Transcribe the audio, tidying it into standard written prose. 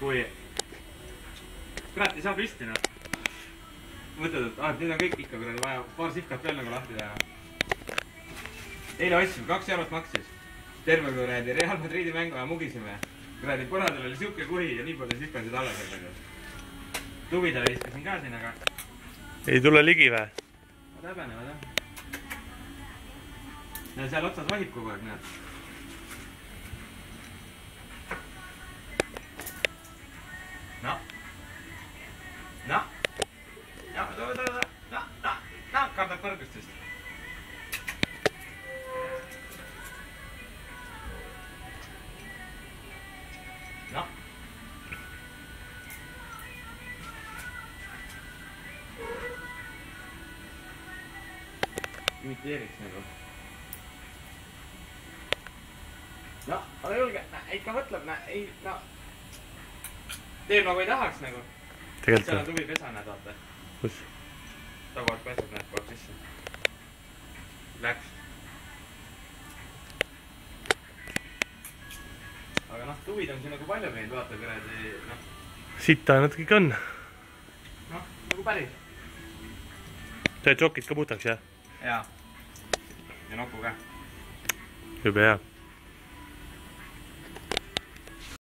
kui kurat ei saa püsti, noh. mõtled, et nüüd on kõik ikka kuradi vaja paar sihkat veel nagu lahti teha. Eile ostsime, 2 eurot maksis. Terve kuradi Real Madridi mängu ja mugisime. Kuradi põradel oli siuke kuhi ja nii palju sihkasid alla sellega. Tuvidele viskasin ka siin, aga ei tule ligi või? Nad häbenevad, jah. Ja seal otsas vahib kogu aeg, näed. Kardab kõrgustest. Imiteeriks nagu. Ole julge, ikka mõtleb, ei, teeb nagu ei tahaks nagu. Seal on tuvi pesa, näed, vaata. Kus? Taguvad pesad, näed, kogu sisse. Läks. Aga tuvid on siin nagu palju käinud, vaata kuradi, Sitta natuke ikka on. Nagu päris. Sa jääd sokid ka puhtaks, jah? Jaa. Ja nokku ka. Jube hea.